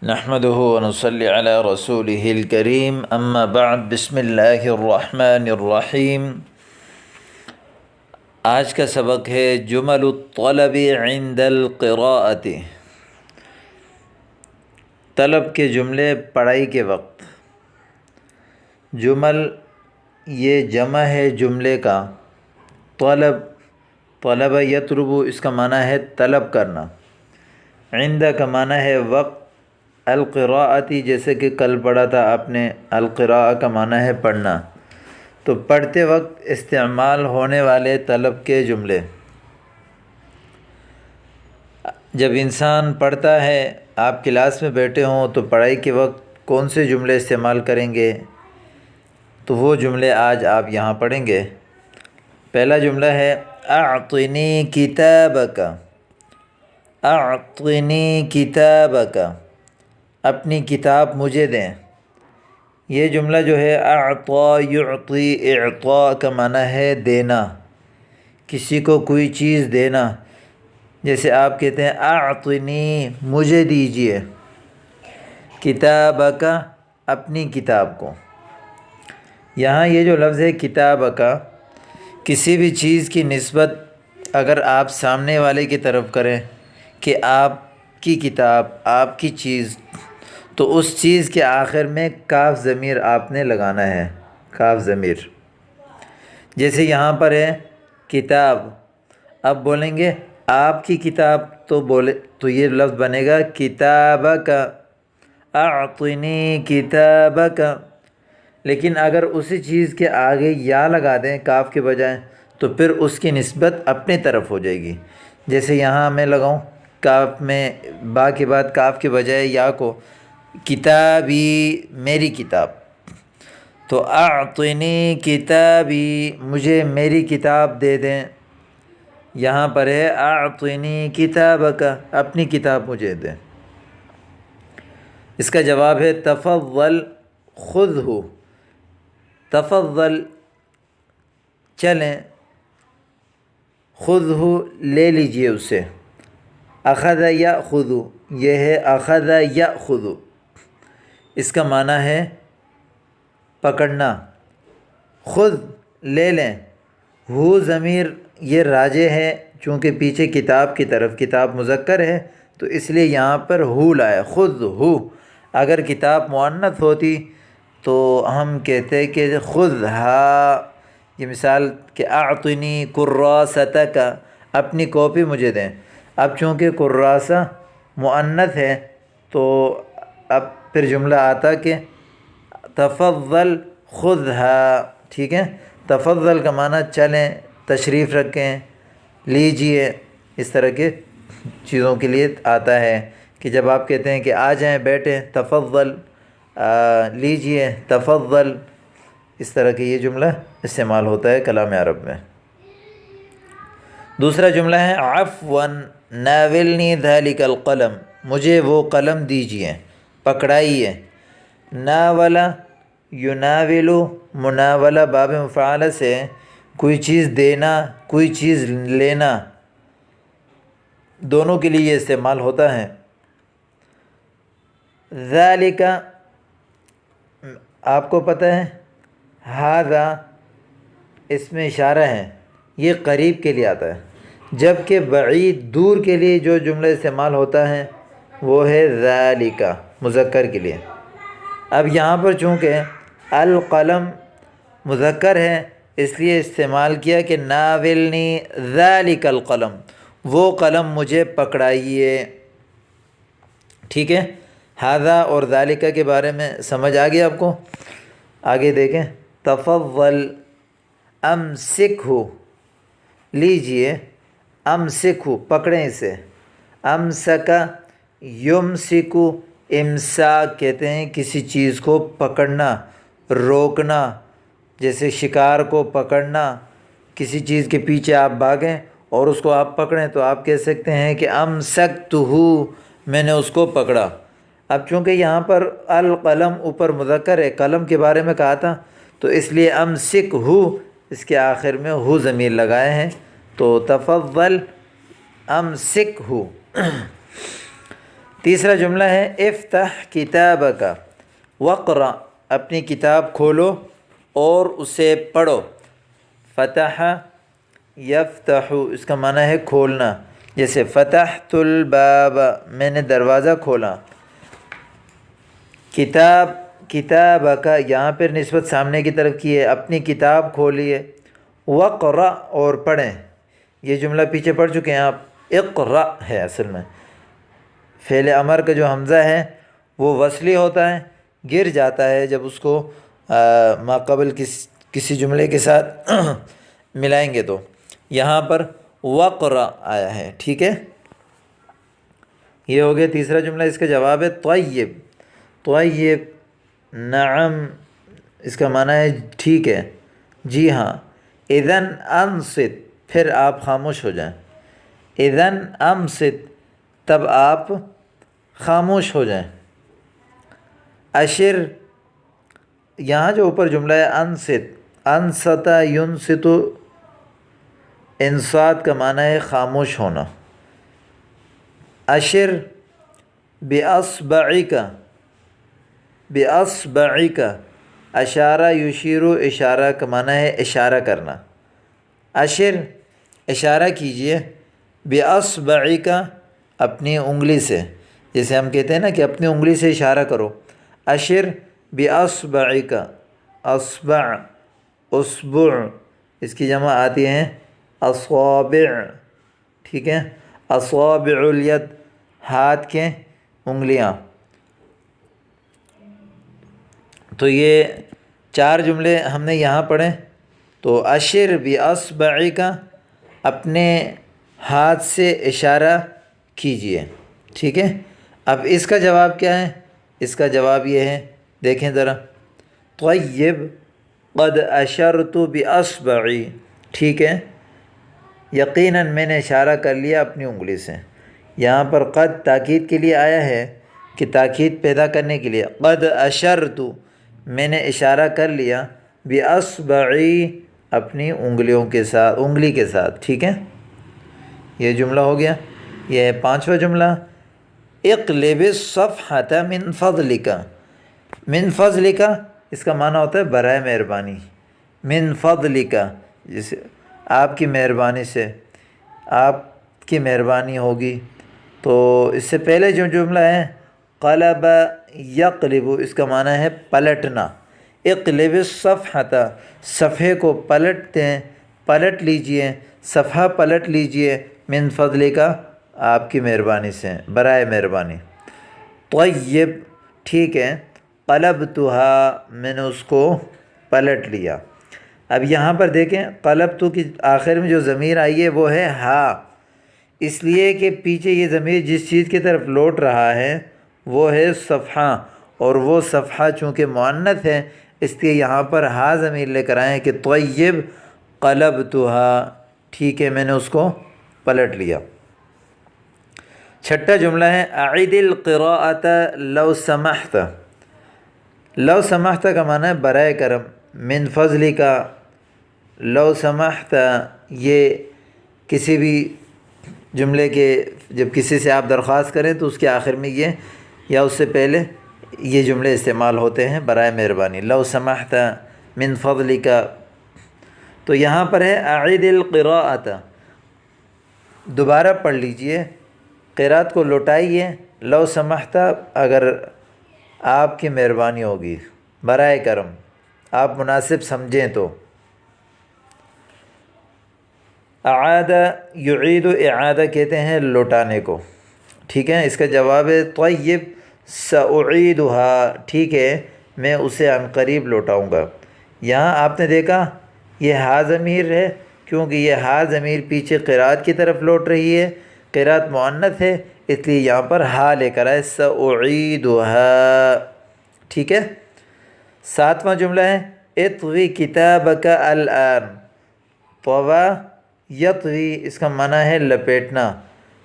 نحمده ونصلي على رسوله الكريم اما بعد بسم اللہ الرحمن الرحیم۔ آج کا سبق ہے جمل الطلب عند القراءة، طلب کے جملے پڑھائی کے وقت۔ جمل یہ جمع ہے جملے کا، طلب یطلب اس کا معنی ہے طلب کرنا، عند کا معنی ہے وقت، القراءتی جیسے کہ کل پڑھا تھا آپ نے، القراء کا معنی ہے پڑھنا، تو پڑھتے وقت استعمال ہونے والے طلب کے جملے۔ جب انسان پڑھتا ہے، آپ کلاس میں بیٹھے ہوں تو پڑھائی کے وقت کون سے جملے استعمال کریں گے، تو وہ جملے آج آپ یہاں پڑھیں گے۔ پہلا جملہ ہے اعطنی کتابک، اعطنی کتابک، اپنی کتاب مجھے دیں۔ یہ جملہ جو ہے اعطا یعطی، اعطاء کا معنی ہے دینا، کسی کو کوئی چیز دینا۔ جیسے آپ کہتے ہیں اعطنی مجھے دیجئے، کتابک اپنی کتاب کو۔ یہاں یہ جو لفظ ہے کتابک، کسی بھی چیز کی نسبت اگر آپ سامنے والے کی طرف کریں کہ آپ کی کتاب، آپ کی چیز، تو اس چیز کے آخر میں کاف ضمیر آپ نے لگانا ہے، کاف ضمیر۔ جیسے یہاں پر ہے کتاب، اب بولیں گے آپ کی کتاب، تو یہ لفظ بنے گا کتابک، اعطنی کتابک۔ لیکن اگر اسی چیز کے آگے یا لگا دیں کاف کے بجائے، تو پھر اس کی نسبت اپنے طرف ہو جائے گی۔ جیسے یہاں میں لگاؤں کاف میں، با کے بعد کاف کے بجائے یا کو، کتابی میری کتاب، تو اعطنی کتابی مجھے میری کتاب دے دیں۔ یہاں پر ہے اعطنی کتابک، اپنی کتاب مجھے دیں۔ اس کا جواب ہے تفضل خذہ، تفضل چلیں، خذہ لے لیجئے اسے، اخذ یأخذ، یہ ہے اخذ یأخذ، اس کا معنی ہے پکڑنا۔ خود لے لیں، ہو ضمیر یہ راجع ہے، چونکہ پیچھے کتاب کی طرف، کتاب مذکر ہے تو اس لیے یہاں پر ہو لایا، خود ہو۔ اگر کتاب مؤنث ہوتی تو ہم کہتے کہ خذھا، یہ مثال کہ اعطنی کراستک، اپنی کاپی مجھے دیں۔ اب چونکہ کراسہ مؤنث ہے تو اب پھر جملہ آتا کہ تفضل خذھا، ٹھیک ہے۔ تفضل کا معنی چلیں، تشریف رکھیں، لیجئے، اس طرح کے چیزوں کے لیے آتا ہے کہ جب آپ کہتے ہیں کہ آ جائیں بیٹھیں، تفضل، لیجئے، تفضل، اس طرح کے یہ جملہ استعمال ہوتا ہے کلام عرب میں۔ دوسرا جملہ ہے عفواً ناولنی ذلک القلم، مجھے وہ قلم دیجئے، پکڑائیے۔ ناولا یناولو، مناولہ باب مفعول سے کوئی چیز دینا، کوئی چیز لینا، دونوں کے لیے یہ استعمال ہوتا ہے۔ ذالک آپ کو پتہ ہے، ھذا اس میں اشارہ ہے، یہ قریب کے لیے آتا ہے، جبکہ بعید دور کے لیے جو جملہ استعمال ہوتا ہے وہ ہے ذالک، مذکر کے لیے۔ اب یہاں پر چونکہ القلم مذکر ہے اس لیے استعمال کیا کہ ناولنی ذالک القلم، وہ قلم مجھے پکڑائیے، ٹھیک ہے۔ ھذا اور ذالک کے بارے میں سمجھ آ گیا آپ کو؟ آگے دیکھیں، تفضل امسکہ، لیجئے، امسکہ پکڑیں اسے، امسک یمسک، امساک کہتے ہیں کسی چیز کو پکڑنا، روکنا، جیسے شکار کو پکڑنا، کسی چیز کے پیچھے آپ بھاگیں اور اس کو آپ پکڑیں تو آپ کہہ سکتے ہیں کہ امسکتہ، میں نے اس کو پکڑا۔ اب چونکہ یہاں پر القلم اوپر مذکر ہے، قلم کے بارے میں کہا تھا، تو اس لیے امسکہ اس کے آخر میں ہو ضمیر لگائے ہیں، تو تفضل امسکہ۔ تیسرا جملہ ہے افتح کتابک، وقرأ، اپنی کتاب کھولو اور اسے پڑھو۔ فتح یفتح، اس کا معنی ہے کھولنا، جیسے فتحت الباب، میں نے دروازہ کھولا۔ کتاب، کتابک، یہاں پر نسبت سامنے کی طرف کی ہے، اپنی کتاب کھولیے۔ وقرأ، اور پڑھیں، یہ جملہ پیچھے پڑھ چکے ہیں آپ، اقرأ ہے اصل میں۔ فعل امر کا جو حمزہ ہے وہ وصلی ہوتا ہے، گر جاتا ہے جب اس کو ماقبل کسی جملے کے ساتھ ملائیں گے، تو یہاں پر وقرأ آیا ہے، ٹھیک ہے۔ یہ ہو گیا تیسرا جملہ۔ اس کا جواب ہے طیب۔ طیب، نعم، اس کا معنی ہے ٹھیک ہے، جی ہاں۔ اذن انصت، پھر آپ خاموش ہو جائیں۔ اذن انصت، تب آپ خاموش ہو جائیں۔ اشر، یہاں جو اوپر جملہ ہے انصت، انصت ینصت، انصات کا معنی ہے خاموش ہونا۔ اشر باصبعک، باصبعک، اشارہ یشیر، اشارہ کا معنی ہے اشارہ کرنا۔ اشر، اشارہ کیجئے، باصبعک، اپنی انگلی سے، جیسے ہم کہتے ہیں نا کہ اپنی انگلی سے اشارہ کرو۔ اشر باصبعک، اصبع، اصبع، اس کی جمع آتی ہیں اصابع، ٹھیک ہے۔ اصابع الید، ہاتھ کے انگلیاں۔ تو یہ 4 جملے ہم نے یہاں پڑھے۔ تو اشر باصبعک، اپنے ہاتھ سے اشارہ کیجئے، ٹھیک ہے۔ اب اس کا جواب کیا ہے؟ اس کا جواب یہ ہے، دیکھیں ذرا، طیب قد اشرت باصبعی، ٹھیک ہے، یقیناً میں نے اشارہ کر لیا اپنی انگلی سے۔ یہاں پر قد تاکید کے لیے آیا ہے، کہ تاکید پیدا کرنے کے لیے، قد اشرت، میں نے اشارہ کر لیا، باصبعی، اپنی انگلیوں کے ساتھ، انگلی کے ساتھ، ٹھیک ہے۔ یہ جملہ ہو گیا۔ یہ ہے 5واں جملہ، اقلب الصفحۃ من فضلک۔ من فضلک، اس کا معنی ہوتا ہے برائے مہربانی۔ من فضلک، جیسے آپ کی مہربانی سے، آپ کی مہربانی ہوگی۔ تو اس سے پہلے جو جملہ ہے قلب یقلب، اس کا معنی ہے پلٹنا۔ اقلب الصفحۃ، صفحے کو پلٹ دیں، پلٹ لیجئے، صفحہ پلٹ لیجئے، من فضلک، آپ کی مہربانی سے، برائے مہربانی۔ طیب، ٹھیک ہے، قلبتها، میں نے اس کو پلٹ لیا۔ اب یہاں پر دیکھیں، قلبت کی آخر میں جو ضمیر آئی ہے وہ ہے ہا، اس لیے کہ پیچھے یہ ضمیر جس چیز کی طرف لوٹ رہا ہے وہ ہے صفحہ، اور وہ صفحہ چونکہ مؤنث ہے اس لیے یہاں پر ہا ضمیر لے کر آئیں کہ طیب قلبتها، ٹھیک ہے، میں نے اس کو پلٹ لیا۔ 6واں جملہ ہے اعد القراءۃ لو سمحت۔ لو سمحت کا معنی ہے برائے کرم، من فضلک، لو سمحت، یہ کسی بھی جملے کے جب کسی سے آپ درخواست کریں تو اس کے آخر میں یہ یا اس سے پہلے یہ جملے استعمال ہوتے ہیں، برائے مہربانی، لو سمحت من فضلک۔ تو یہاں پر ہے اعد القراءۃ، دوبارہ پڑھ لیجئے، قرات کو لوٹائیے، لو سمحت، اگر آپ کی مہربانی ہوگی، برائے کرم، آپ مناسب سمجھیں تو۔ اعاد یعید، اعادہ کہتے ہیں لوٹانے کو، ٹھیک ہے۔ اس کا جواب ہے طیب ساعیدها، ٹھیک ہے، میں اسے عنقریب لوٹاؤں گا۔ یہاں آپ نے دیکھا یہ ہا ضمیر ہے، کیونکہ یہ ہا ضمیر پیچھے قرات کی طرف لوٹ رہی ہے، قرات مؤنث ہے، اس لیے یہاں پر ہا لے کر آئے ساعیدها، ٹھیک ہے۔ 7واں جملہ ہے اطوی کتابک الآن۔ طویٰ یطوی، اس کا معنی ہے لپیٹنا،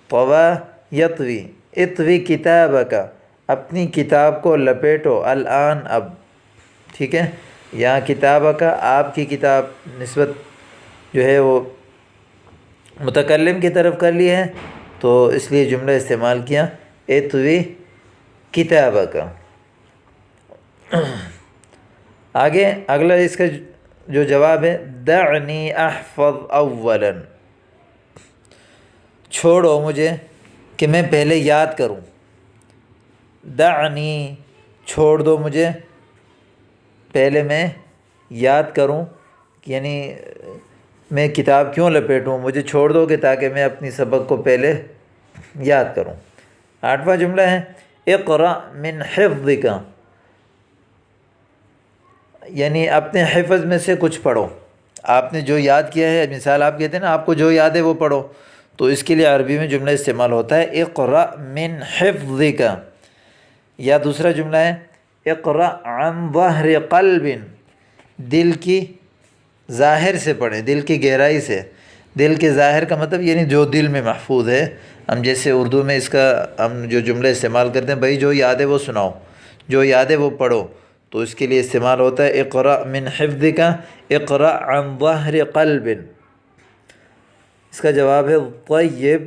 طویٰ یطوی، اطوی کتابک، اپنی کتاب کو لپیٹو، الآن، اب، ٹھیک ہے۔ یہاں کتابک، آپ کی کتاب، نسبت جو ہے وہ متکلم کی طرف کر لی ہے، تو اس لیے جملہ استعمال کیا اطوی کتابک۔ آگے اگلا اس کا جو جواب ہے دعنی احفظ اولا، چھوڑو مجھے کہ میں پہلے یاد کروں۔ دعنی چھوڑ دو مجھے، پہلے میں یاد کروں، یعنی میں کتاب کیوں لپیٹوں، مجھے چھوڑ دو کہ تاکہ میں اپنی سبق کو پہلے یاد کروں۔ 8واں جملہ ہے اقرأ من حفظک، یعنی اپنے حفظ میں سے کچھ پڑھو، آپ نے جو یاد کیا ہے، مثال آپ کہتے ہیں نا آپ کو جو یاد ہے وہ پڑھو، تو اس کے لیے عربی میں جملہ استعمال ہوتا ہے اقرأ من حفظک۔ یا دوسرا جملہ ہے اقرأ عن ظہر قلب، دل کی ظاہر سے پڑھیں، دل کی گہرائی سے۔ دل کے ظاہر کا مطلب یعنی جو دل میں محفوظ ہے۔ ہم جیسے اردو میں اس کا ہم جو جملہ استعمال کرتے ہیں، بھائی جو یاد ہے وہ سناؤ، جو یاد ہے وہ پڑھو، تو اس کے لیے استعمال ہوتا ہے اقرأ من حفظک اقرأ عن ظہر قلب۔ اس کا جواب ہے طیب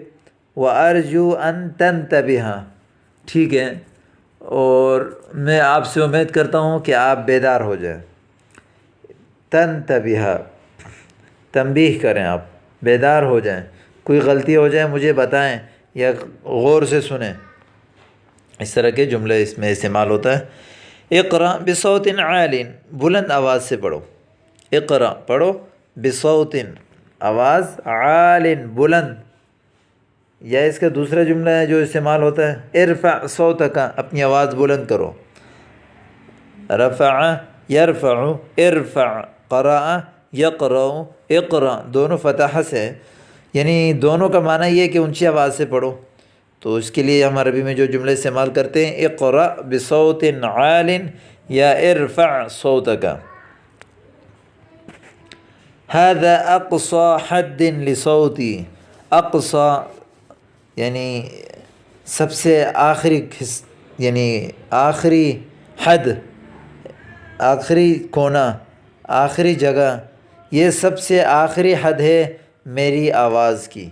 وارجو ان تنتبہ، ٹھیک ہے، اور میں آپ سے امید کرتا ہوں کہ آپ بیدار ہو جائیں۔ تنتبہ، تنبیہ کریں، آپ بیدار ہو جائیں، کوئی غلطی ہو جائے مجھے بتائیں یا غور سے سنیں۔ اس طرح کے جملے اس میں استعمال ہوتا ہے۔ اقرأ بصوت عال، بلند آواز سے پڑھو۔ اقرأ پڑھو، بصوت آواز، عال بلند۔ یا اس کا دوسرا جملہ ہے جو استعمال ہوتا ہے ارفع صوتک، اپنی آواز بلند کرو۔ رفع یرفع، ارفع، قرأ یقرأ، اقرأ دونوں فتح سے، یعنی دونوں کا معنی یہ ہے کہ اونچی آواز سے پڑھو۔ تو اس کے لیے ہم عربی میں جو جملے استعمال کرتے ہیں اقرأ بصوت عال یا ارفع صوتک۔ هذا اقصى حد لصوتی، اقصى یعنی سب سے آخری یعنی آخری حد، آخری کونا، آخری جگہ، یہ سب سے آخری حد ہے میری آواز کی،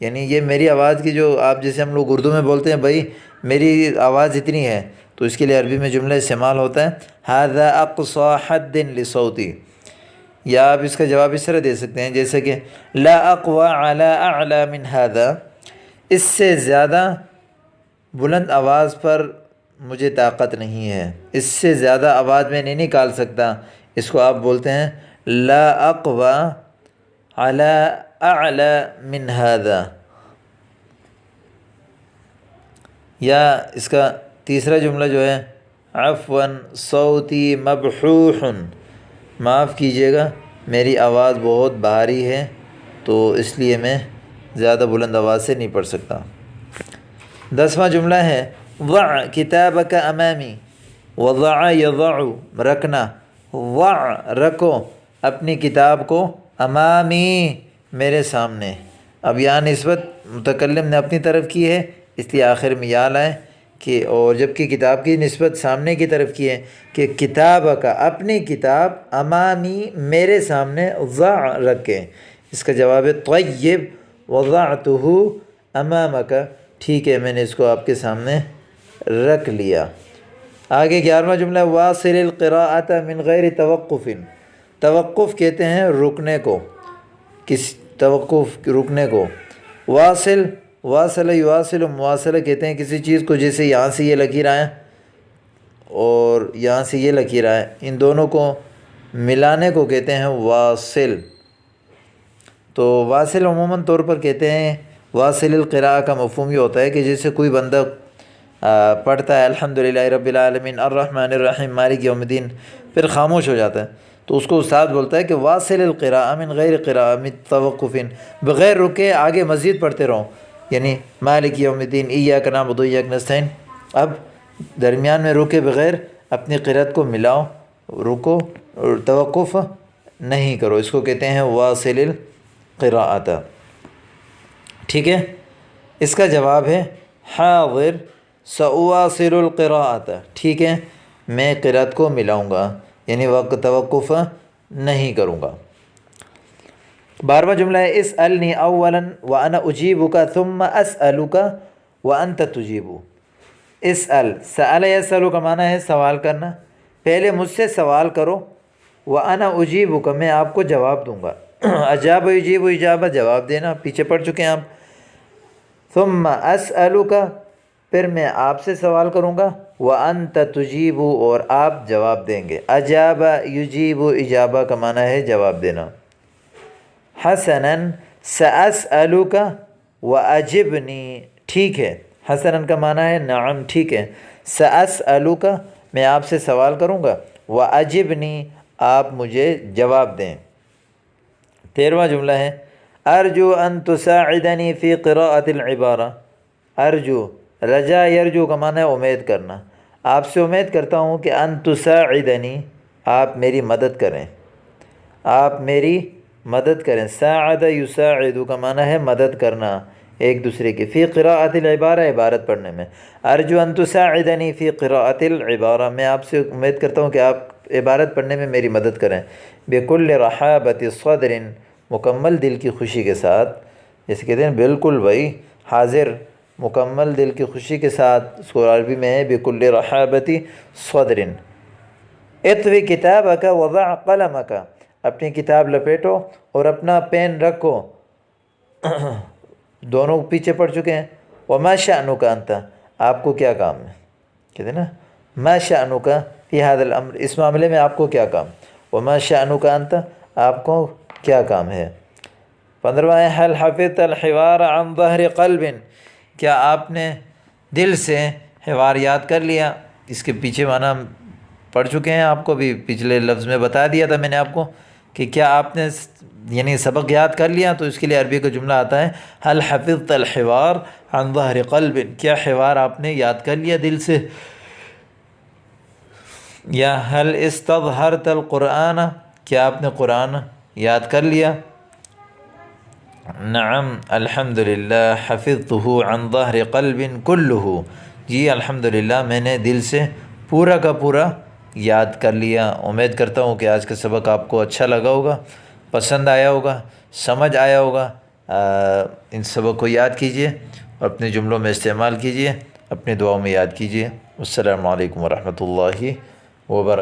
یعنی یہ میری آواز کی جو آپ جیسے ہم لوگ اردو میں بولتے ہیں بھائی میری آواز اتنی ہے، تو اس کے لیے عربی میں جملہ استعمال ہوتا ہے هذا اقصى حد لصوتی۔ یا آپ اس کا جواب اس طرح دے سکتے ہیں جیسے کہ لا اقوى على اعلى من هذا، اس سے زیادہ بلند آواز پر مجھے طاقت نہیں ہے، اس سے زیادہ آواز میں نہیں نکال سکتا، اس کو آپ بولتے ہیں لا اقوى على اعلى من هذا۔ یا اس کا تیسرا جملہ جو ہے عفوا صوتی مبحوح، معاف کیجیے گا میری آواز بہت بھاری ہے تو اس لیے میں زیادہ بلند آواز سے نہیں پڑھ سکتا۔ 10واں جملہ ہے ضع کتابک امامی، وضع یضع رکھنا، ضع رکھو اپنی کتاب کو، امامی میرے سامنے۔ اب یہاں نسبت متکلم نے اپنی طرف کی ہے اس لیے آخر میں یا لائیں کہ، اور جبکہ کتاب کی نسبت سامنے کی طرف کی ہے کہ کتاب کا، اپنی کتاب، امامی میرے سامنے، ضع رکھیں۔ اس کا جواب ہے طیب وضعتہ امامک، ٹھیک ہے میں نے اس کو آپ کے سامنے رکھ لیا۔ آگے 11واں جملہ واصل القراءۃ من غیر توقف، توقف کہتے ہیں رکنے کو، کس توقف رکنے کو۔ واصل، واصل یواصل، مواصلہ کہتے ہیں کسی چیز کو، جیسے یہاں سے یہ لکیر آئیں اور یہاں سے یہ لکیر آئیں، ان دونوں کو ملانے کو کہتے ہیں واصل۔ تو واصل عموماً طور پر کہتے ہیں، واصل القراءہ کا مفہوم یہ ہوتا ہے کہ جیسے کوئی بندہ پڑھتا ہے الحمدللہ رب العالمین الرحمن الرحیم مالک یوم الدین، پھر خاموش ہو جاتا ہے، تو اس کو استاد بولتا ہے کہ واصل القراءہ من غیر قراءہ من توقف، بغیر رکے آگے مزید پڑھتے رہو، یعنی مالک یوم الدین ایاک نعبد و ایاک نستعین، اب درمیان میں رکے بغیر اپنی قرأت کو ملاؤ، رکو اور توقف نہیں کرو، اس کو کہتے ہیں واصل القراءۃ، ٹھیک ہے۔ اس کا جواب ہے حاضر سأواصل القراءۃ، ٹھیک ہے میں قرأت کو ملاؤں گا، یعنی وقت توقف نہیں کروں گا۔ 12واں جملہ ہے اسألنی اولا وانا اجیبک ثم اسألک وانت تجیب، اسأل، سأل یسألو کا معنی ہے سوال کرنا، پہلے مجھ سے سوال کرو، وَأَنَا أُجِيبُكَ میں آپ کو جواب دوں گا، اجاب یجیب اجابہ جواب دینا، پیچھے پڑھ چکے ہیں آپ. ثم أسألك پھر میں آپ سے سوال کروں گا، وَأَنْتَ تُجِيبُ اور آپ جواب دیں گے. اجاب یجیب اجابہ کا معنی ہے جواب دینا. حسناً سأسألك وأجبنی ٹھیک ہے، حسناً کا معنی ہے نعم ٹھیک ہے. سأسألك میں آپ سے سوال کروں گا، وأجبنی آپ مجھے جواب دیں. 13واں جملہ ہے ارجو ان تساعدنی فی قراءۃ العبارہ. ارجو رجا یرجو کا معنی ہے امید کرنا، آپ سے امید کرتا ہوں کہ ان تساعدنی آپ میری مدد کریں، آپ میری مدد کریں. ساعد یساعد کا معنی ہے مدد کرنا ایک دوسرے کی. فی قراءۃ العبارہ عبارت پڑھنے میں. ارجو ان تساعدنی فی قراءۃ العبارہ میں آپ سے امید کرتا ہوں کہ آپ عبارت پڑھنے میں میری مدد کریں. بکل رحابۃ صدر مکمل دل کی خوشی کے ساتھ، جیسے کہتے ہیں بالکل بھائی حاضر، مکمل دل کی خوشی کے ساتھ. اس کو عربی میں ہے بکل رحابۃ صدر. اطوی کتابک وضع قلمک اپنی کتاب لپیٹو اور اپنا پین رکھو. دونوں پیچھے پڑ چکے ہیں. وما شأنک انت آپ کو کیا کام ہے، کہتے ہیں نا ما شأنک فی ھذا الامر اس معاملے میں آپ کو کیا کام. وما شأنک انت آپ کو کیا کام ہے. 15واں ہے هل حفظت الحوار عن ظہر قلب کیا آپ نے دل سے حوار یاد کر لیا. اس کے پیچھے معنی پڑھ چکے ہیں، آپ کو بھی پچھلے لفظ میں بتا دیا تھا میں نے آپ کو کہ کیا آپ نے یعنی سبق یاد کر لیا. تو اس کے لیے عربی کا جملہ آتا ہے هل حفظت الحوار عن ظہر قلب کیا حوار آپ نے یاد کر لیا دل سے. یا هل استظہرت القرآن کیا آپ نے قرآن یاد کر لیا. نعم الحمدللہ حفظتہ عن ظہر قلب کلہ جی الحمدللہ میں نے دل سے پورا کا پورا یاد کر لیا. امید کرتا ہوں کہ آج کا سبق آپ کو اچھا لگا ہوگا، پسند آیا ہوگا، سمجھ آیا ہوگا. ان سبق کو یاد کیجئے اور اپنے جملوں میں استعمال کیجئے، اپنی دعاؤں میں یاد کیجئے. السلام علیکم ورحمۃ اللہ وبرکاتہ.